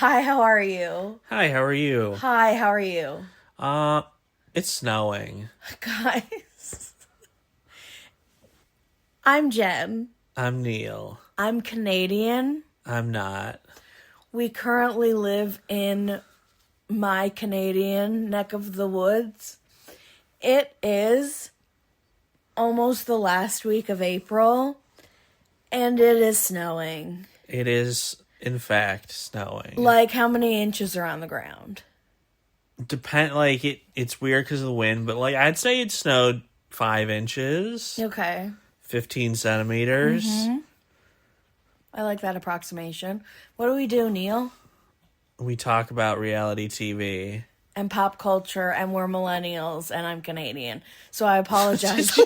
Hi, how are you? Hi, how are you? Hi, how are you? Uh, it's snowing. Guys, I'm Jen. I'm Neal. I'm Canadian. I'm not. We currently live in my Canadian neck of the woods. It is almost the last week of April, and it is snowing. It is, in fact, snowing. Like, how many inches are on the ground? It's weird because of the wind, but I'd say it snowed 5 inches, Okay. 15 centimeters. I like that approximation. What do we do, Neal? We talk about reality TV. And pop culture, and we're millennials, and I'm Canadian. So I apologize.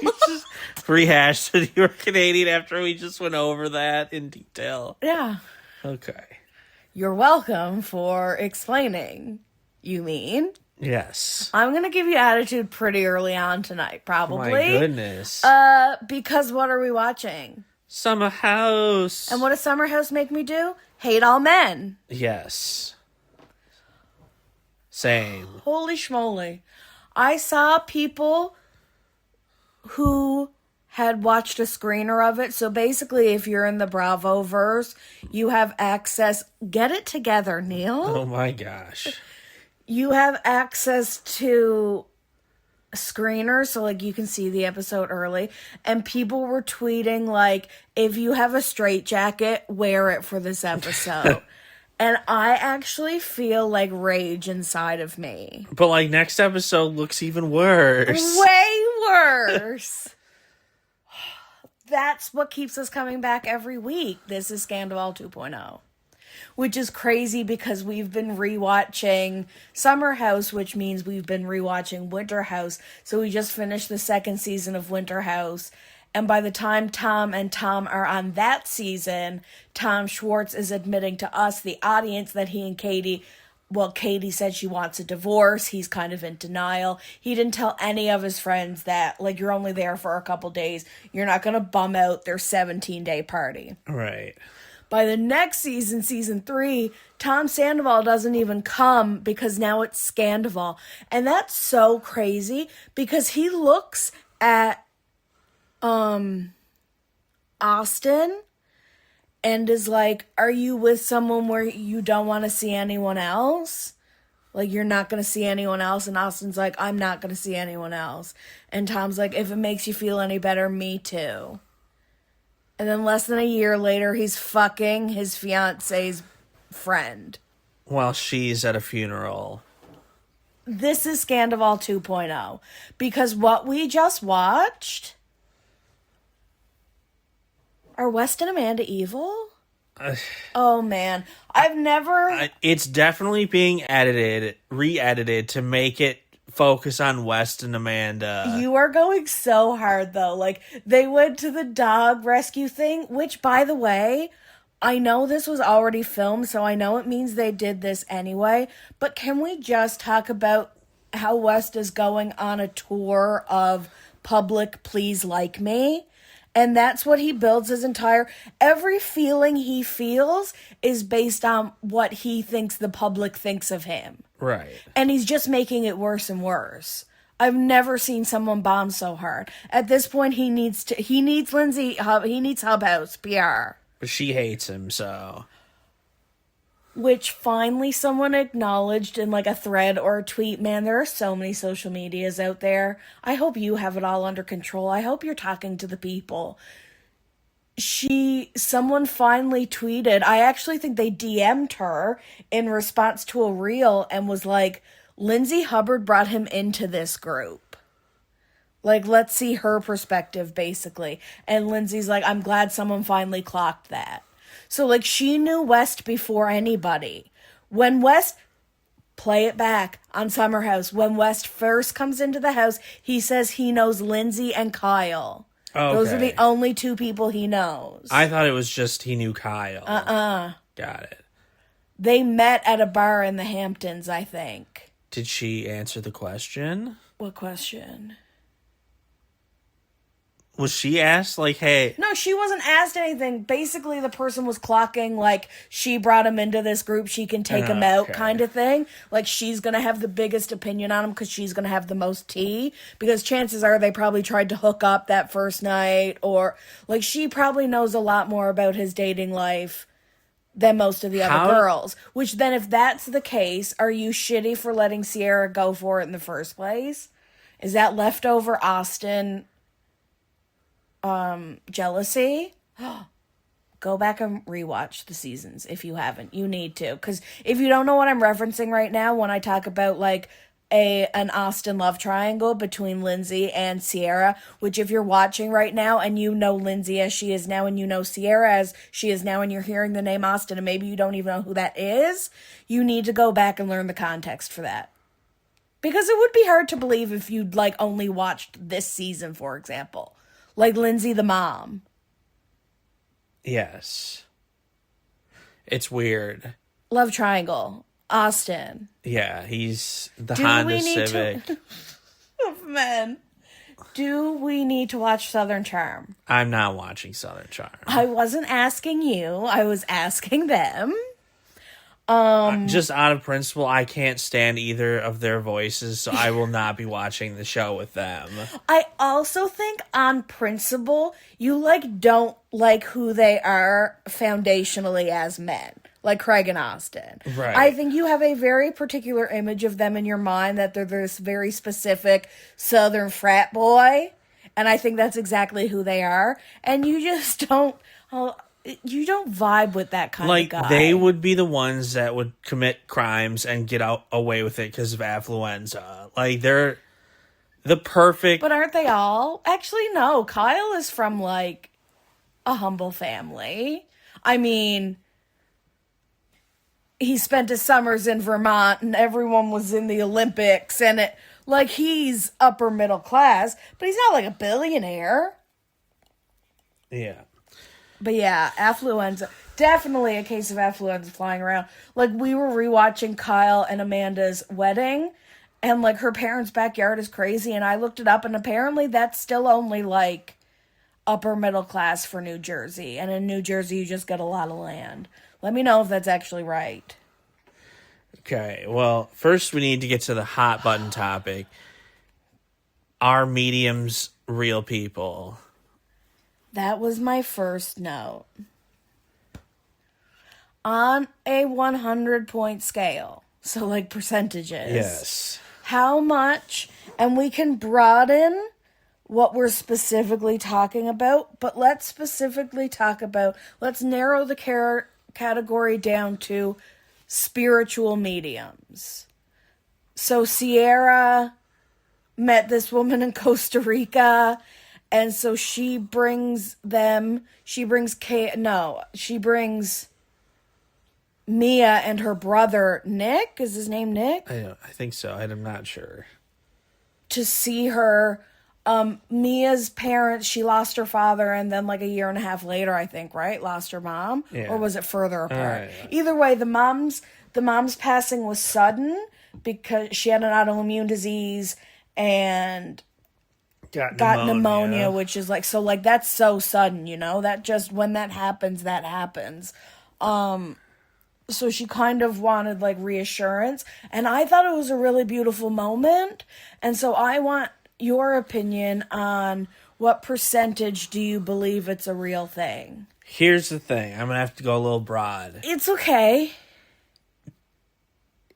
Rehash that you were Canadian after we just went over that in detail. Yeah. Okay. You're welcome for explaining, you mean? Yes. I'm going to give you attitude pretty early on tonight, probably. My goodness. Because what are we watching? Summer House. And what does Summer House make me do? Hate all men. Yes. Same. Holy schmoly. I saw people who had watched a screener of it. So basically, if you're in the Bravo-verse, you have access. Get it together, Neal. Oh my gosh. You have access to screeners, so you can see the episode early. And people were tweeting if you have a straitjacket, wear it for this episode. And I actually feel rage inside of me. But next episode looks even worse. Way worse. That's what keeps us coming back every week. This is Scandal 2.0. Which is crazy because we've been rewatching Summer House, which means we've been rewatching Winter House. So we just finished the second season of Winter House. And by the time Tom are on that season, Tom Schwartz is admitting to us, the audience, that he and Katie said she wants a divorce. He's kind of in denial. He didn't tell any of his friends that, you're only there for a couple days. You're not going to bum out their 17-day party. Right. By the next season, season 3, Tom Sandoval doesn't even come because now it's Scandival. And that's so crazy because he looks at Austin and is like, are you with someone where you don't want to see anyone else? You're not going to see anyone else. And Austin's like, I'm not going to see anyone else. And Tom's like, if it makes you feel any better, me too. And then less than a year later, he's fucking his fiance's friend. While she's at a funeral. This is Scandal 2.0. Because what we just watched... Are West and Amanda evil? Oh, man. I've never... It's definitely being re-edited to make it focus on West and Amanda. You are going so hard, though. They went to the dog rescue thing, which, by the way, I know this was already filmed, so I know it means they did this anyway. But can we just talk about how West is going on a tour of public Please Like Me? And that's what he builds his entire... Every feeling he feels is based on what he thinks the public thinks of him. Right. And he's just making it worse and worse. I've never seen someone bomb so hard. At this point, he needs Lindsay... He needs Hubhouse, PR. But she hates him, so... Which finally someone acknowledged in a thread or a tweet. Man, there are so many social medias out there. I hope you have it all under control. I hope you're talking to the people. Someone finally tweeted, I actually think they DM'd her in response to a reel and was like, Lindsay Hubbard brought him into this group. Let's see her perspective, basically. And Lindsay's like, I'm glad someone finally clocked that. So, she knew West before anybody. When West, play it back on Summer House, when West first comes into the house, he says he knows Lindsay and Kyle. Okay. Those are the only two people he knows. I thought it was just he knew Kyle. Got it. They met at a bar in the Hamptons, I think. Did she answer the question? What question? Was she asked, like, hey... No, she wasn't asked anything. Basically, the person was clocking, like, she brought him into this group, she can take him out kind of thing. Like, she's going to have the biggest opinion on him because she's going to have the most tea. Because chances are they probably tried to hook up that first night. Or, like, she probably knows a lot more about his dating life than most of the other girls. Which then, if that's the case, are you shitty for letting Sierra go for it in the first place? Is that leftover Austin... jealousy? Go back and rewatch the seasons if you haven't. You need to, because if you don't know what I'm referencing right now when I talk about like an Austin love triangle between Lindsay and Sierra, which if you're watching right now and you know Lindsay as she is now and you know Sierra as she is now and you're hearing the name Austin and maybe you don't even know who that is, you need to go back and learn the context for that. Because it would be hard to believe if you'd like only watched this season, for example. Like Lindsay the mom. Yes. It's weird. Love triangle. Austin. Yeah, he's the Honda Civic. Oh, man. Do we need to watch Southern Charm? I'm not watching Southern Charm. I wasn't asking you. I was asking them. Just out of principle, I can't stand either of their voices, so I will not be watching the show with them. I also think on principle, you like don't like who they are foundationally as men. Like Craig and Austin. Right. I think you have a very particular image of them in your mind that they're this very specific Southern frat boy. And I think that's exactly who they are. And you just don't... You don't vibe with that kind of guy. Like, they would be the ones that would commit crimes and get away with it because of affluenza. Like, they're the perfect... But aren't they all? Actually, no. Kyle is from, like, a humble family. I mean, he spent his summers in Vermont and everyone was in the Olympics. And, he's upper middle class. But he's not, like, a billionaire. Yeah. But yeah, affluenza. Definitely a case of affluenza flying around. Like, we were rewatching Kyle and Amanda's wedding, and, like, her parents' backyard is crazy, and I looked it up, and apparently that's still only, like, upper middle class for New Jersey. And in New Jersey, you just get a lot of land. Let me know if that's actually right. Okay, well, first we need to get to the hot button topic. Are mediums real people? That was my first note. On a 100-point scale, so like percentages. Yes. How much, and we can broaden what we're specifically talking about, but let's narrow the category down to spiritual mediums. So Sierra met this woman in Costa Rica. And so she brings Mia and her brother, Nick. Is his name Nick? I think so. I'm not sure. To see her. Mia's parents, she lost her father, and then like a year and a half later, I think, right? Lost her mom? Yeah. Or was it further apart? Yeah. Either way, the mom's passing was sudden because she had an autoimmune disease and... Got pneumonia, which is like, so like, that's so sudden, you know, that just, when that happens. So she kind of wanted like reassurance, and I thought it was a really beautiful moment. And so I want your opinion on what percentage do you believe it's a real thing? Here's the thing. I'm going to have to go a little broad. It's okay.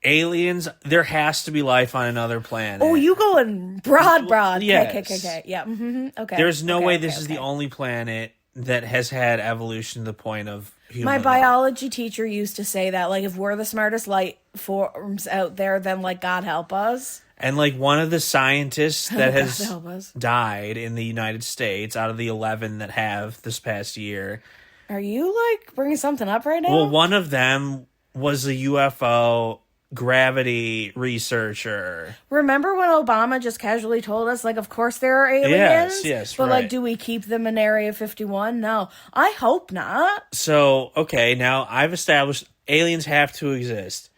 Aliens, there has to be life on another planet. Oh, you going broad. Yes. Okay. Yeah. Mm-hmm. Okay. There's no way this is the only planet that has had evolution to the point of human. My biology teacher used to say that, like, if we're the smartest life forms out there, then, like, God help us. And, like, one of the scientists that has died in the United States out of the 11 that have this past year. Are you, like, bringing something up right now? Well, one of them was a UFO gravity researcher. Remember when Obama just casually told us, like, of course there are aliens? Yes, but, right. like, do we keep them in Area 51? No. I hope not. So, okay, now I've established aliens have to exist.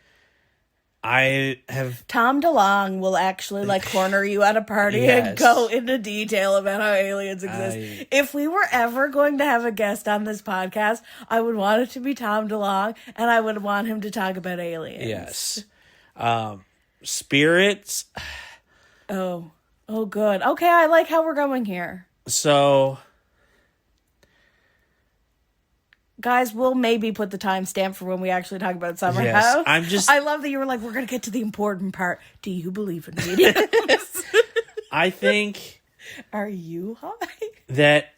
I have Tom DeLonge will actually like corner you at a party and Yes. go into detail about how aliens exist. If we were ever going to have a guest on this podcast, I would want it to be Tom DeLonge, and I would want him to talk about aliens. yes. Spirits. Oh, good. Okay, I like how we're going here. So Guys, we'll maybe put the timestamp for when we actually talk about Summer Yes, House. I love that you were like, we're going to get to the important part. Do you believe in mediums? I think Are you high? that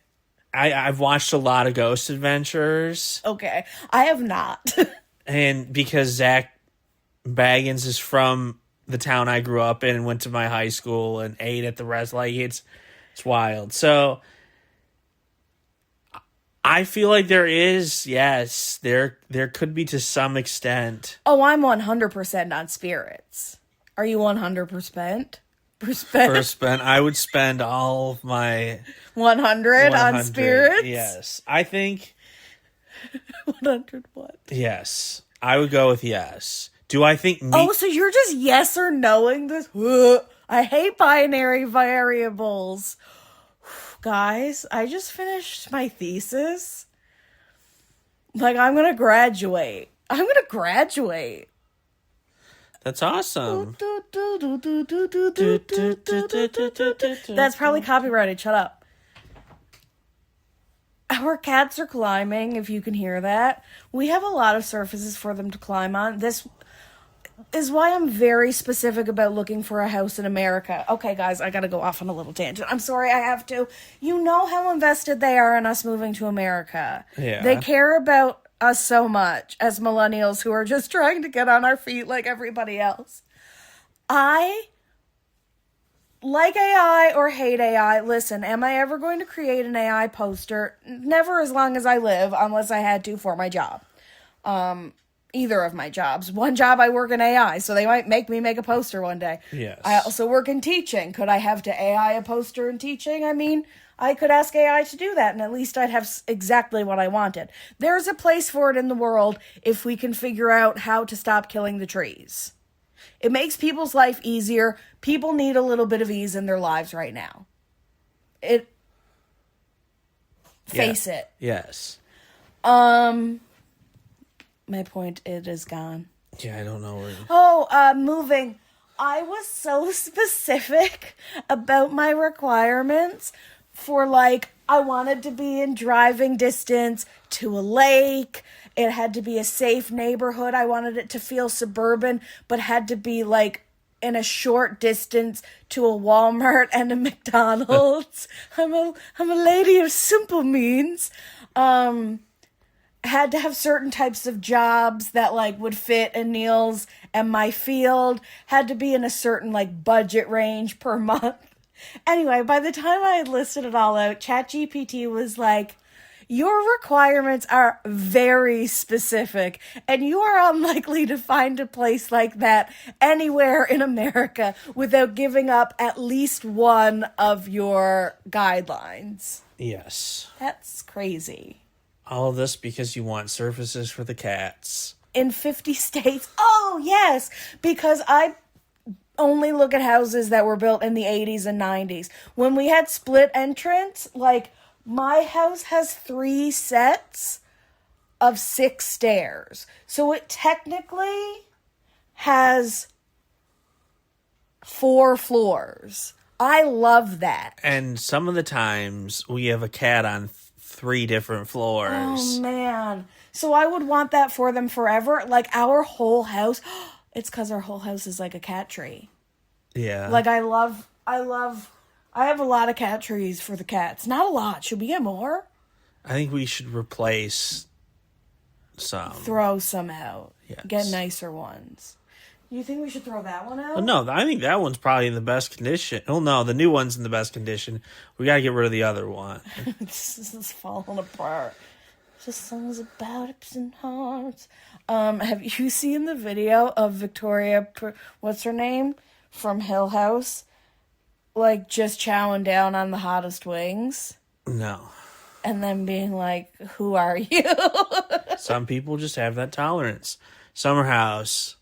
I've watched a lot of Ghost Adventures, Okay, I have not. and because Zach Baggins is from the town I grew up in and went to my high school and ate at the rest, like it's wild. So I feel like there is, yes, there could be to some extent. Oh, I'm 100% on spirits. Are you 100%? I would spend all of my 100 on 100, spirits? Yes. I think 100 what? yes. I would go with yes. Do I think Oh, so you're just yes or knowing this? I hate binary variables. Guys, I just finished my thesis. Like, I'm going to graduate. That's awesome. That's probably copyrighted. Shut up. Our cats are climbing, if you can hear that. We have a lot of surfaces for them to climb on. This is why I'm very specific about looking for a house in America. Okay, guys, I gotta go off on a little tangent. I'm sorry, I have to. You know how invested they are in us moving to America. Yeah. They care about us so much as millennials who are just trying to get on our feet like everybody else. I like AI or hate AI. Listen, am I ever going to create an AI poster? Never, as long as I live, unless I had to for my job. Either of my jobs. One job I work in AI, so they might make me make a poster one day. Yes. I also work in teaching. Could I have to AI a poster in teaching? I mean, I could ask AI to do that, and at least I'd have exactly what I wanted. There's a place for it in the world if we can figure out how to stop killing the trees. It makes people's life easier. People need a little bit of ease in their lives right now. Face it. Yes. My point, it is gone. Yeah, I don't know where. Moving. I was so specific about my requirements for, like, I wanted to be in driving distance to a lake. It had to be a safe neighborhood. I wanted it to feel suburban, but had to be, like, in a short distance to a Walmart and a McDonald's. I'm a lady of simple means. Had to have certain types of jobs that, like, would fit in Neal's and my field. Had to be in a certain, like, budget range per month. Anyway, by the time I had listed it all out, ChatGPT was like, your requirements are very specific, and you are unlikely to find a place like that anywhere in America without giving up at least one of your guidelines. Yes. That's crazy. All of this because you want surfaces for the cats. In 50 states. Oh, yes, because I only look at houses that were built in the 80s and 90s. When we had split entrance, like, my house has 3 sets of 6 stairs. So it technically has 4 floors. I love that. And some of the times we have a cat on 3 different floors. Oh, man. So I would want that for them forever. Like, our whole house, it's because our whole house is like a cat tree. Yeah. Like, I have a lot of cat trees for the cats. Not a lot. Should we get more? I think we should replace some. Throw some out. Yes. Get nicer ones. You think we should throw that one out? Oh, no, I think that one's probably in the best condition. Oh, no, the new one's in the best condition. We got to get rid of the other one. This is falling apart. Just songs about ups and hearts. Have you seen the video of Victoria, what's her name, from Hill House, like, just chowing down on the hottest wings? No. And then being like, who are you? Some people just have that tolerance. Summer House.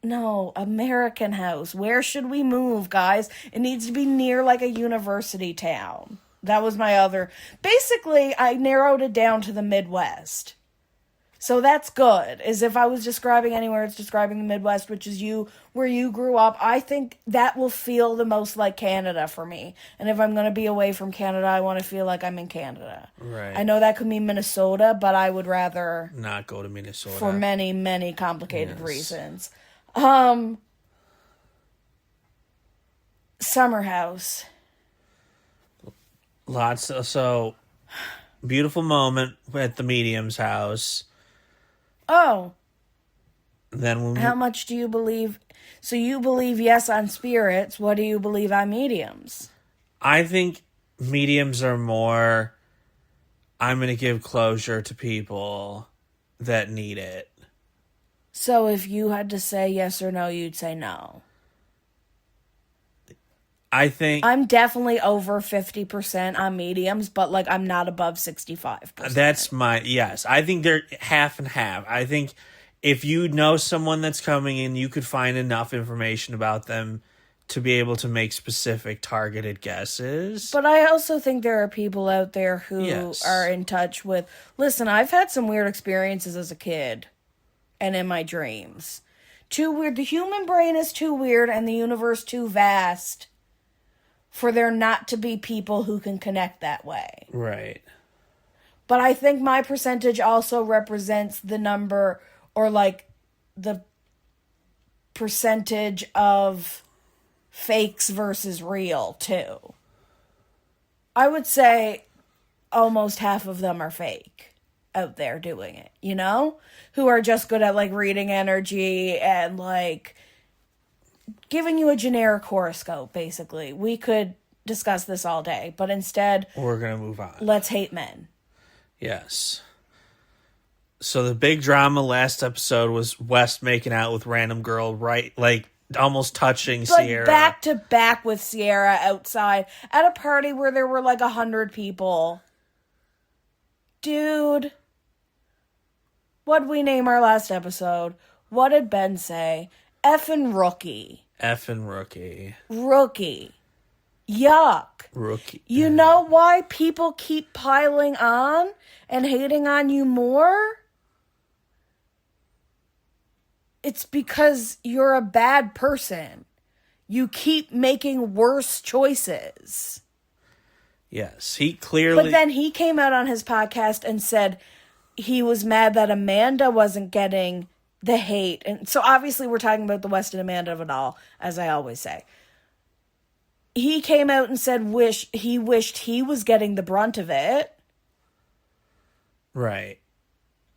No, American House. Where should we move, guys? It needs to be near like a university town. That was my other. Basically, I narrowed it down to the Midwest. So that's good. Is if I was describing anywhere, it's describing the Midwest, which is where you grew up. I think that will feel the most like Canada for me. And if I'm going to be away from Canada, I want to feel like I'm in Canada. Right. I know that could mean Minnesota, but I would rather not go to Minnesota for many, many complicated reasons. Summer House. So beautiful moment at the medium's house. Oh. Then how much do you believe? So you believe yes on spirits. What do you believe on mediums? I think mediums are more, I'm going to give closure to people that need it. So if you had to say yes or no, you'd say no. I think I'm definitely over 50% on mediums, but like I'm not above 65%. That's yes. I think they're half and half. I think if you know someone that's coming in, you could find enough information about them to be able to make specific targeted guesses. But I also think there are people out there who are in touch with, listen, I've had some weird experiences as a kid and in my dreams. Too weird. The human brain is too weird and the universe too vast for there not to be people who can connect that way. Right. But I think my percentage also represents the number or like the percentage of fakes versus real too. I would say almost half of them are fake out there doing it, you know? Who are just good at like reading energy and like giving you a generic horoscope, basically. We could discuss this all day, but instead we're going to move on. Let's hate men. Yes. So the big drama last episode was West making out with random girl, right? Like almost touching Sierra. Back to back with Sierra outside at a party where there were like 100 people. Dude. What'd we name our last episode? What did Ben say? Effing rookie. Effing rookie. Rookie. Yuck. Rookie. You know why people keep piling on and hating on you more? It's because you're a bad person. You keep making worse choices. Yes, he clearly... But then he came out on his podcast and said he was mad that Amanda wasn't getting the hate. And so obviously we're talking about the West and Amanda of it all, as I always say. He came out and said he wished he was getting the brunt of it. Right.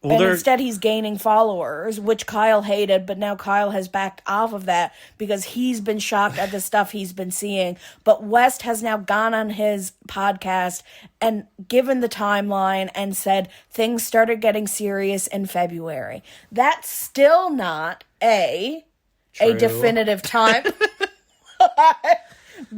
Well, and instead he's gaining followers, which Kyle hated, but now Kyle has backed off of that because he's been shocked at the stuff he's been seeing. But West has now gone on his podcast and given the timeline and said things started getting serious in February. That's still not a definitive time.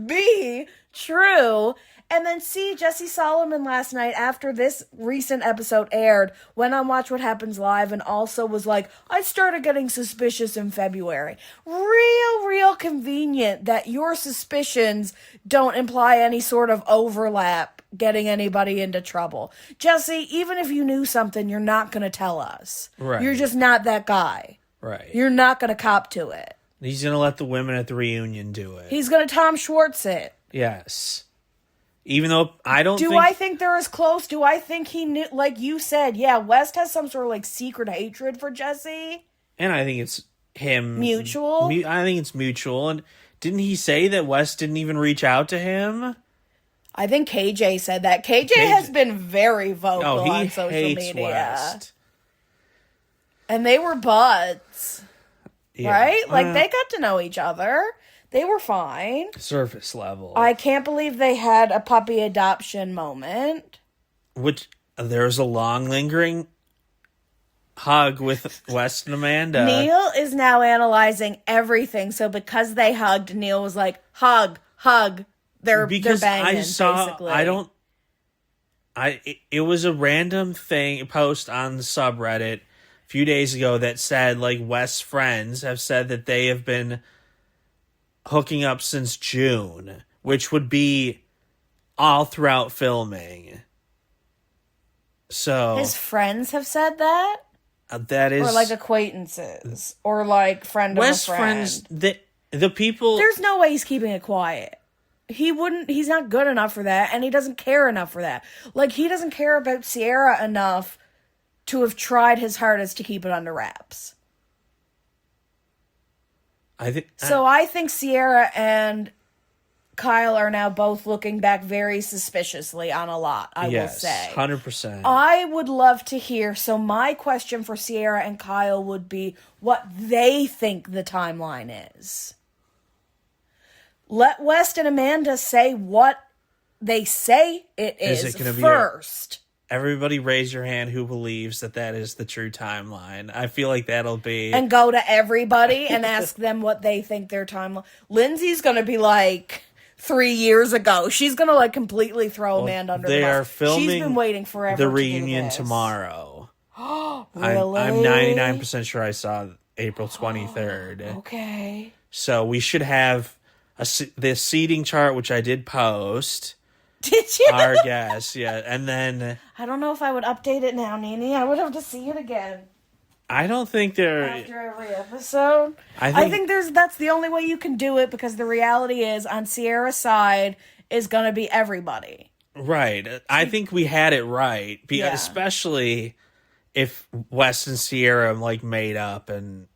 B, true. And then C, Jesse Solomon last night after this recent episode aired went on Watch What Happens Live and also was like, I started getting suspicious in February. Real convenient that your suspicions don't imply any sort of overlap getting anybody into trouble. Jesse, even if you knew something, you're not going to tell us. Right. You're just not that guy. Right. You're not going to cop to it. He's going to let the women at the reunion do it. He's going to Tom Schwartz it. Yes. Even though I don't think... Do I think they're as close? Do I think he knew... Like you said, yeah, West has some sort of like secret hatred for Jesse. And I think it's him... Mutual? I think it's mutual. And didn't he say that West didn't even reach out to him? I think KJ said that. KJ has been very vocal on social media. West. And they were buds. Yeah. Right? Like, they got to know each other. They were fine. Surface level. I can't believe they had a puppy adoption moment. Which, there's a long lingering hug with West and Amanda. Neal is now analyzing everything. So because they hugged, Neal was like, hug. They're banging, basically. It was a random post on the subreddit few days ago that said, like, West's friends have said that they have been hooking up since June, which would be all throughout filming. So His friends have said that? that is... Or, like, acquaintances? Or, like, friend of a West's friend? friends, the people... There's no way he's keeping it quiet. He's not good enough for that, and he doesn't care enough for that. Like, he doesn't care about Sierra enough to have tried his hardest to keep it under wraps. I think Sierra and Kyle are now both looking back very suspiciously on a lot, I will say. 100%. I would love to hear, so my question for Sierra and Kyle would be what they think the timeline is. Let West and Amanda say what they say it is it gonna first. Everybody raise your hand who believes that is the true timeline. I feel like that'll be... And go to everybody and ask them what they think their timeline... Lindsay's going to be like 3 years ago. She's going to like completely throw Amanda under the bus. They are filming She's been waiting forever the reunion tomorrow. Really? I'm 99% sure I saw April 23rd. Okay. So we should have the seating chart, which I did post. Did you? Our guess, yeah. And then... I don't know if I would update it now, Nene. I would have to see it again. I don't think they're... After every episode. I think that's the only way you can do it, because the reality is, on Sierra's side, is going to be everybody. Right. I think we had it right. Especially if West and Sierra, like, made up and...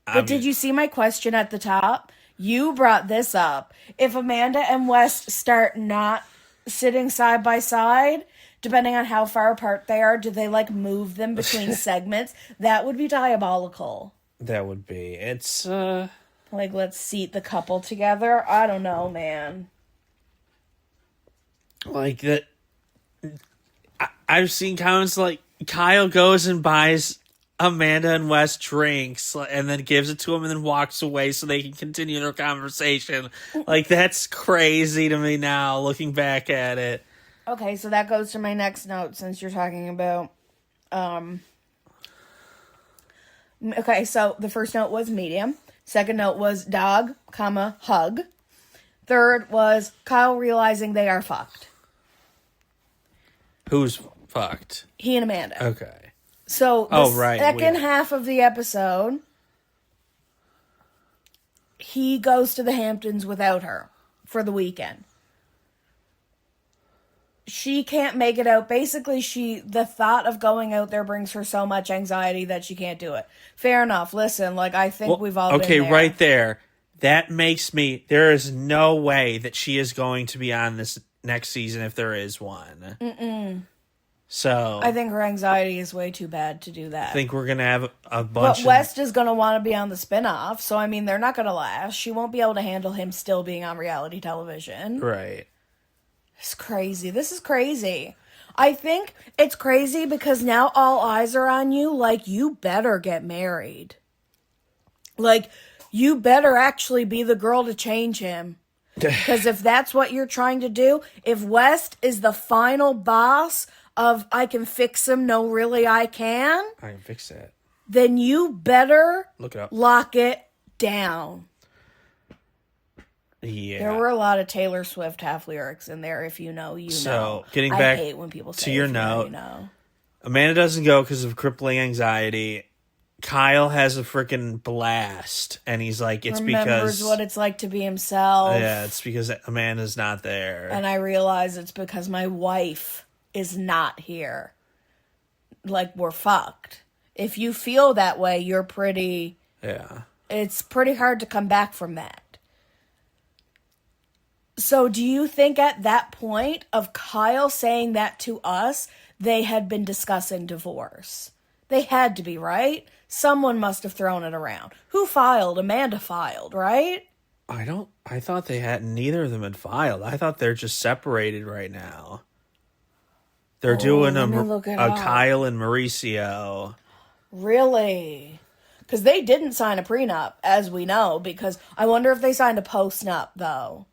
But did you see my question at the top? You brought this up. If Amanda and West start not sitting side by side, depending on how far apart they are, do they like move them between segments? That would be diabolical. That would be. It's like, let's seat the couple together. I don't know, man. Like that. I've seen comments like Kyle goes and buys Amanda and Wes drinks and then gives it to him and then walks away so they can continue their conversation. Like, that's crazy to me now, looking back at it. Okay, so that goes to my next note, since you're talking about... Okay, so the first note was medium. Second note was dog, comma, hug. Third was Kyle realizing they are fucked. Who's fucked? He and Amanda. Okay. So, second half of the episode, he goes to the Hamptons without her for the weekend. She can't make it out. Basically, the thought of going out there brings her so much anxiety that she can't do it. Fair enough. Listen, like, I think we've all been there. Okay, right there. That makes me... There is no way that she is going to be on this next season if there is one. Mm-mm. So I think her anxiety is way too bad to do that. I think we're going to have a bunch But West is going to want to be on the spinoff, so I mean, they're not going to last. She won't be able to handle him still being on reality television. Right. It's crazy. This is crazy. I think it's crazy because now all eyes are on you. Like, you better get married. Like, you better actually be the girl to change him. Because if that's what you're trying to do, if West is the final boss of I can fix him, no really I can fix that, then you better look it up. Lock it down. Yeah. There were a lot of Taylor Swift half lyrics in there, if you know, you know. So, getting back I hate when people say to your if note, you know. Amanda doesn't go because of crippling anxiety. Kyle has a freaking blast, and he's like, it's Remembers because... what it's like to be himself. Yeah, it's because Amanda's not there. And I realize it's because my wife is not here. Like, we're fucked. If you feel that way, you're pretty... Yeah. It's pretty hard to come back from that. So do you think at that point of Kyle saying that to us, they had been discussing divorce? They had to be, right? Someone must have thrown it around. Who filed? Amanda filed, right? I thought neither of them had filed. I thought they're just separated right now. They're doing a Kyle and Mauricio. Really? Because they didn't sign a prenup, as we know, because I wonder if they signed a post-nup, though,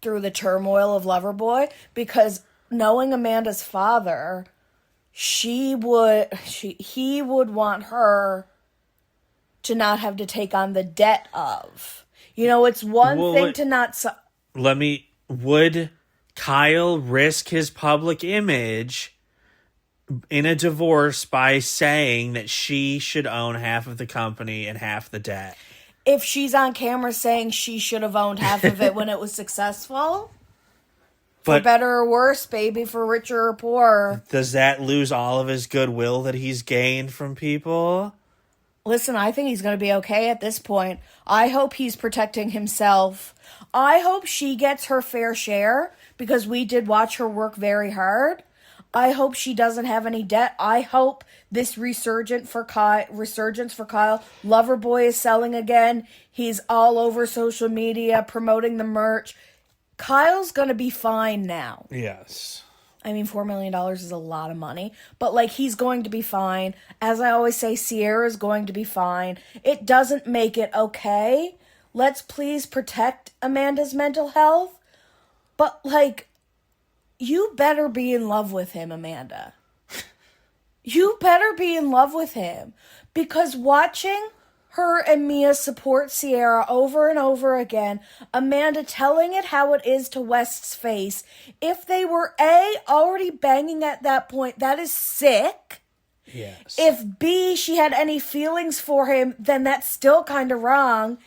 through the turmoil of Loverboy, because knowing Amanda's father, he would want her to not have to take on the debt of. It's one thing to not... Would Kyle risk his public image in a divorce by saying that she should own half of the company and half the debt? If she's on camera saying she should have owned half of it when it was successful, for better or worse, baby, for richer or poorer. Does that lose all of his goodwill that he's gained from people? Listen, I think he's going to be okay at this point. I hope he's protecting himself. I hope she gets her fair share, because we did watch her work very hard. I hope she doesn't have any debt. I hope this resurgence for Kyle. Loverboy is selling again. He's all over social media promoting the merch. Kyle's going to be fine now. Yes. I mean, $4 million is a lot of money, but he's going to be fine. As I always say, Sierra's going to be fine. It doesn't make it okay. Let's please protect Amanda's mental health. But you better be in love with him, Amanda. You better be in love with him, because watching her and Mia support Sierra over and over again, Amanda telling it how it is to West's face, if they were already banging at that point, that is sick. Yes. If B, she had any feelings for him, then that's still kind of wrong.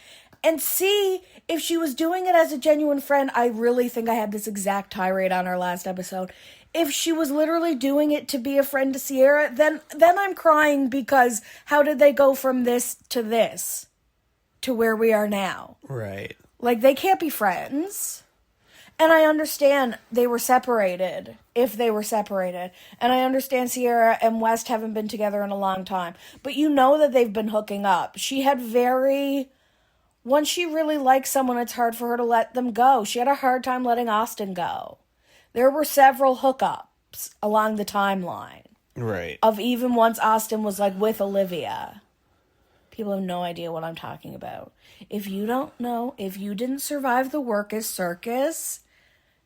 And C, if she was doing it as a genuine friend, I really think I had this exact tirade on our last episode. If she was literally doing it to be a friend to Sierra, then I'm crying, because how did they go from this to where we are now? Right. They can't be friends. And I understand they were separated, if they were separated. And I understand Sierra and West haven't been together in a long time. But that they've been hooking up. Once she really likes someone, it's hard for her to let them go. She had a hard time letting Austin go. There were several hookups along the timeline. Right. Of even once Austin was with Olivia. People have no idea what I'm talking about. If you don't know, if you didn't survive the Workus Circus,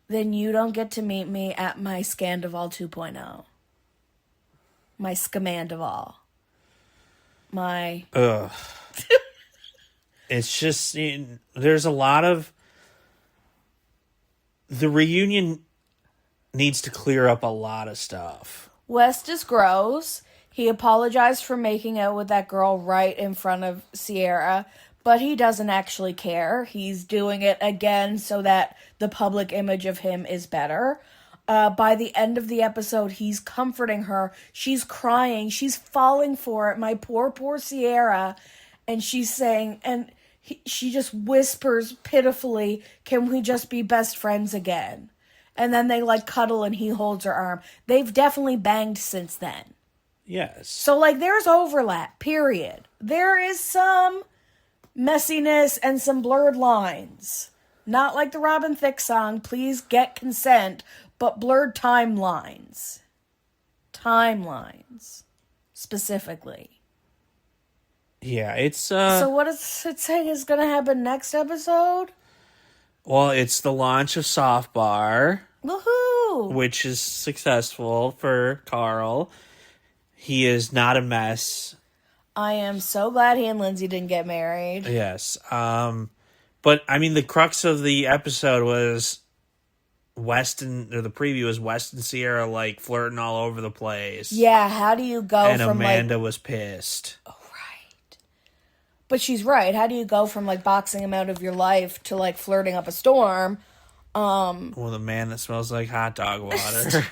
then you don't get to meet me at my Scandival 2.0. My Scamandival. My... Ugh. It's just, there's a lot of... The reunion needs to clear up a lot of stuff. West is gross. He apologized for making out with that girl right in front of Sierra, but he doesn't actually care. He's doing it again so that the public image of him is better. By the end of the episode, he's comforting her. She's crying. She's falling for it. My poor, poor Sierra. And she's saying, she just whispers pitifully, can we just be best friends again? And then they cuddle and he holds her arm. They've definitely banged since then. Yes. So there's overlap, period. There is some messiness and some blurred lines. Not like the Robin Thicke song, Please Get Consent, but blurred timelines. Timelines, specifically. Yeah, it's... So what is it saying is going to happen next episode? Well, it's the launch of Soft Bar. Woohoo! Which is successful for Carl. He is not a mess. I am so glad he and Lindsay didn't get married. Yes. But, the crux of the episode was the preview was West and Sierra, flirting all over the place. Yeah, how do you go and from, Amanda was pissed. Oh, right. But she's right. How do you go from, boxing him out of your life to, flirting up a storm? With a man that smells like hot dog water.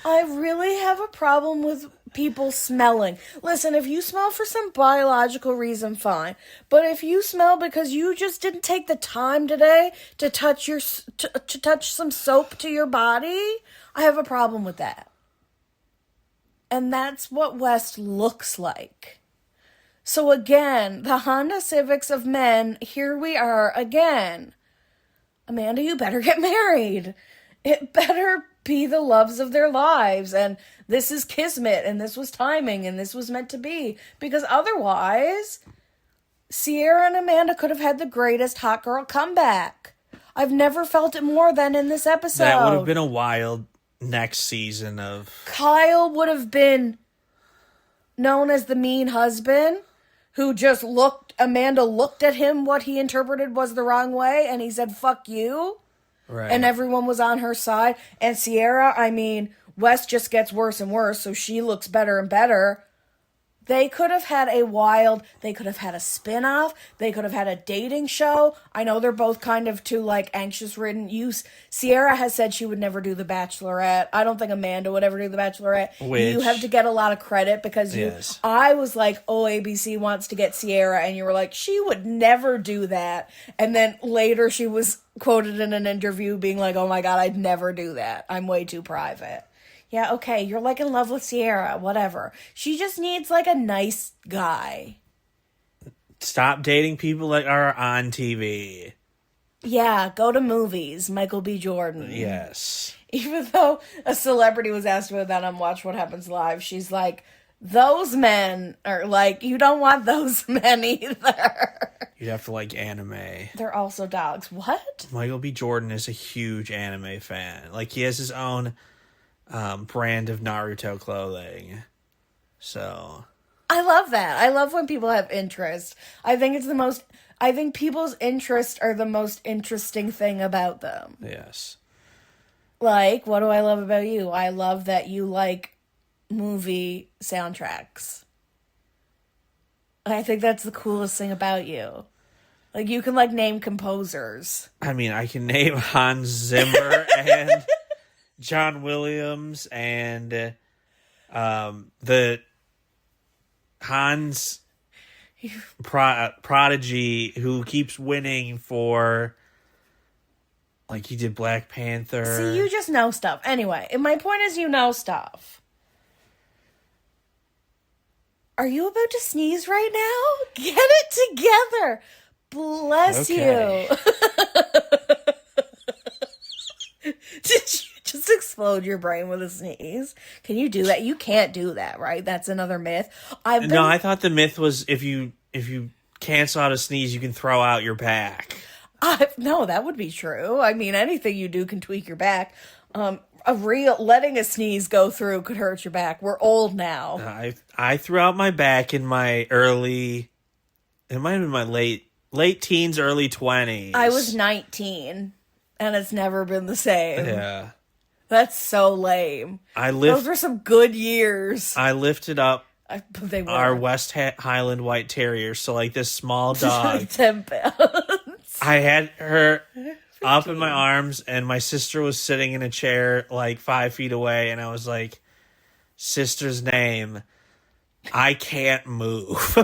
I really have a problem with people smelling. Listen, if you smell for some biological reason, fine. But if you smell because you just didn't take the time today to touch to touch some soap to your body, I have a problem with that. And that's what West looks like. So again, the Honda Civics of men, here we are again. Amanda, you better get married. It better be the loves of their lives, and this is kismet, and this was timing, and this was meant to be, because otherwise Sierra and Amanda could have had the greatest hot girl comeback. I've never felt it more than in this episode. That would have been a wild next season of... Kyle would have been known as the mean husband who just Amanda looked at him what he interpreted was the wrong way, and he said, fuck you. Right. And everyone was on her side. And Sierra, I mean, Wes just gets worse and worse, so she looks better and better. They could have had they could have had a spin-off. They could have had a dating show. I know they're both kind of too, anxious-ridden. Sierra has said she would never do The Bachelorette. I don't think Amanda would ever do The Bachelorette. You have to get a lot of credit because Yes. I was like, oh, ABC wants to get Sierra, and you were like, she would never do that. And then later she was quoted in an interview being like, oh my God, I'd never do that. I'm way too private. Yeah, okay, you're in love with Sierra, whatever. She just needs a nice guy. Stop dating people that are on TV. Yeah, go to movies, Michael B. Jordan. Yes. Even though a celebrity was asked about that on Watch What Happens Live, she's like, those men are you don't want those men either. You'd have to like anime. They're also dogs. What? Michael B. Jordan is a huge anime fan. He has his own brand of Naruto clothing. So I love that. I love when people have interest. I think people's interests are the most interesting thing about them. yes. What do I love about you? I love that you like movie soundtracks. I think that's the coolest thing about you. You can name composers. I mean, I can name Hans Zimmer and John Williams and the Hans prodigy who keeps winning for he did Black Panther. See, you just know stuff. Anyway, my point is you know stuff. Are you about to sneeze right now? Get it together. Bless you. Did you just explode your brain with a sneeze? Can you do that? You can't do that, right? That's another myth. No, I thought the myth was if you cancel out a sneeze, you can throw out your back. No, that would be true. I mean, anything you do can tweak your back. Letting a sneeze go through could hurt your back. We're old now. I threw out my back in my it might have been my late teens, early 20s. I was 19, and it's never been the same. Yeah. That's so lame. Those were some good years. I lifted up they were. our West Highland White Terrier, so this small dog. 10 pounds. I had her up in my arms, and my sister was sitting in a chair 5 feet away, and I was like, sister's name, I can't move.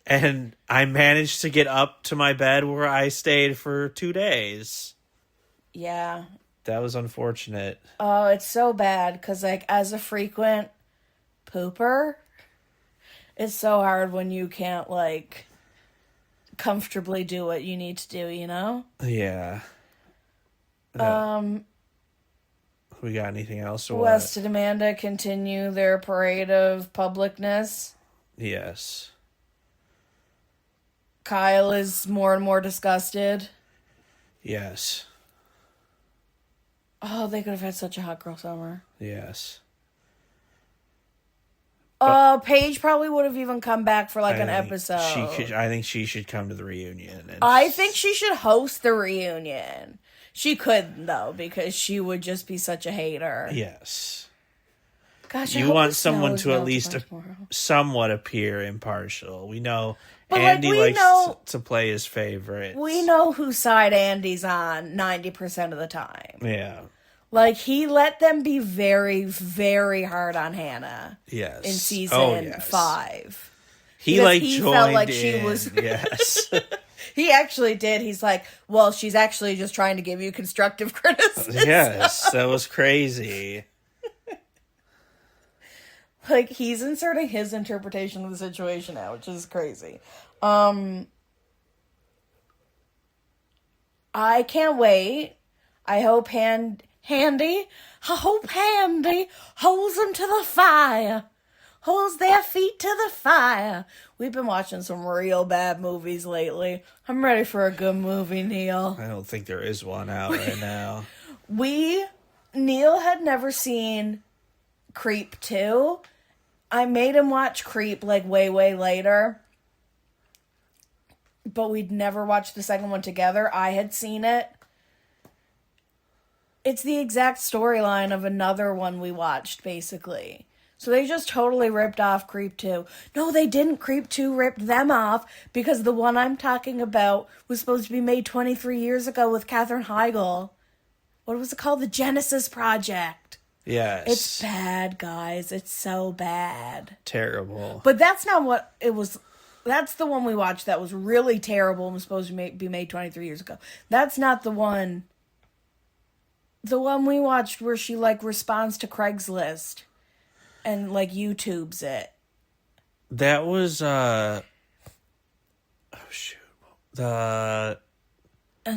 And I managed to get up to my bed where I stayed for 2 days. Yeah. That was unfortunate. Oh, it's so bad, because as a frequent pooper, it's so hard when you can't comfortably do what you need to do, you know? Yeah. We got anything else? Or West and Amanda continue their parade of publicness. Yes. Kyle is more and more disgusted. Yes. Oh, they could have had such a hot girl summer. Yes. Paige probably would have even come back for an episode. I think she should come to the reunion. I think she should host the reunion. She couldn't, though, because she would just be such a hater. Yes. Gosh, you want someone to at least somewhat appear impartial. We know Andy likes to play his favorites. We know whose side Andy's on 90% of the time. Yeah. He let them be very, very hard on Hannah. Yes. In season 5. He joined felt like in. She was. Yes. He actually did. He's like, well, she's actually just trying to give you constructive criticism. Yes, that was crazy. He's inserting his interpretation of the situation now, which is crazy. I can't wait. I hope Handy holds them to the fire. Holds their feet to the fire. We've been watching some real bad movies lately. I'm ready for a good movie, Neal. I don't think there is one out right now. Neal had never seen Creep 2. I made him watch Creep like way, way later. But we'd never watched the second one together. I had seen it. It's the exact storyline of another one we watched, basically. So they just totally ripped off Creep 2. No, they didn't. Creep 2 ripped them off because the one I'm talking about was supposed to be made 23 years ago with Katherine Heigl. What was it called? The Genesis Project. Yes. It's bad, guys. It's so bad. Terrible. But that's not what it was. That's the one we watched that was really terrible and was supposed to be made 23 years ago. That's not the one. The one we watched where she, like, responds to Craigslist and, like, YouTubes it. That was, oh, shoot. And,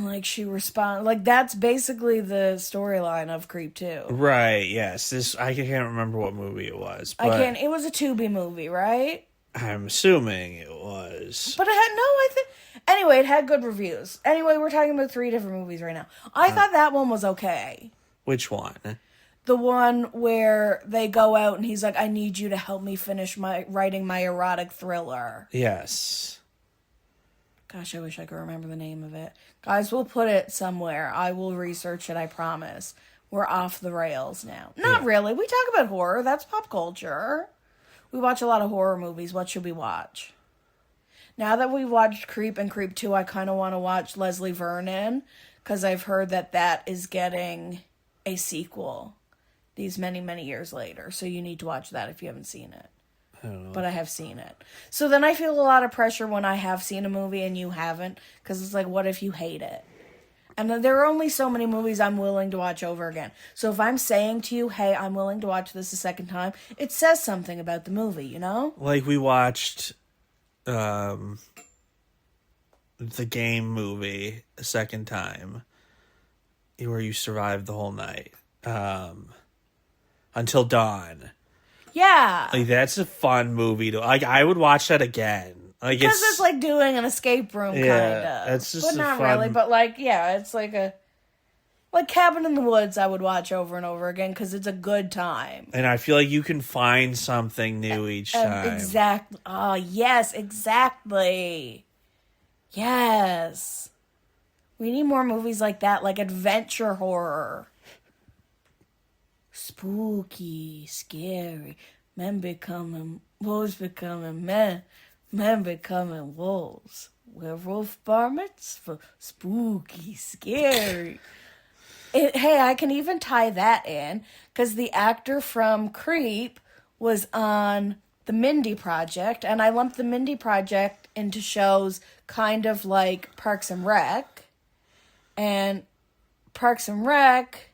like, she responds. Like, that's basically the storyline of Creep 2. Right, yes. I can't remember what movie it was. But It was a Tubi movie, right? I'm assuming it was. But it had, no, I think. Anyway, it had good reviews. Anyway, we're talking about 3 different movies right now. I thought that one was okay. Which one? The one where they go out and he's like, I need you to help me finish writing my erotic thriller. Yes. Gosh, I wish I could remember the name of it. Guys, we'll put it somewhere. I will research it, I promise. We're off the rails now. Not really. We talk about horror. That's pop culture. We watch a lot of horror movies. What should we watch? Now that we've watched Creep and Creep 2, I kind of want to watch Leslie Vernon, because I've heard that is getting a sequel these many, many years later. So you need to watch that if you haven't seen it. But I have seen it. So then I feel a lot of pressure when I have seen a movie and you haven't, because it's like, what if you hate it? And then there are only so many movies I'm willing to watch over again. So if I'm saying to you, hey, I'm willing to watch this a second time, it says something about the movie, you know? Like we watched the Game movie a second time, where you survived the whole night until dawn. Yeah. Like that's a fun movie to like. I would watch that again. Like because it's like doing an escape room, kind of. It's just but not really. But like, yeah, it's like Cabin in the Woods. I would watch over and over again because it's a good time. And I feel like you can find something new each time. Exactly. Oh yes, exactly. Yes. We need more movies like that, like adventure horror. Spooky, scary. Wolves becoming men. Men becoming wolves. Werewolf bar mitzvah. Spooky, scary. Hey, I can even tie that in, because the actor from Creep was on the Mindy Project, and I lumped the Mindy Project into shows kind of like Parks and Rec. And Parks and Rec...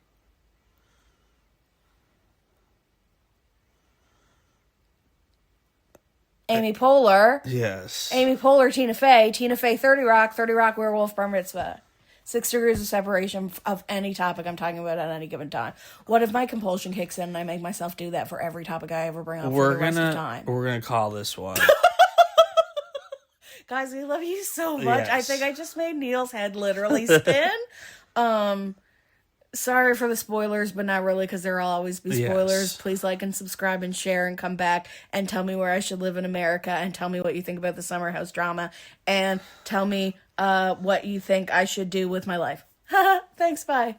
Amy Poehler. Yes. Amy Poehler, Tina Fey, 30 Rock, Werewolf, Bar Mitzvah. 6 degrees of separation of any topic I'm talking about at any given time. What if my compulsion kicks in and I make myself do that for every topic I ever bring up for the rest of time? We're going to call this one. Guys, we love you so much. Yes. I think I just made Neal's head literally spin. Sorry for the spoilers, but not really, because there will always be spoilers. Yes. Please like and subscribe and share and come back and tell me where I should live in America and tell me what you think about the Summer House drama and tell me what you think I should do with my life. Thanks, bye.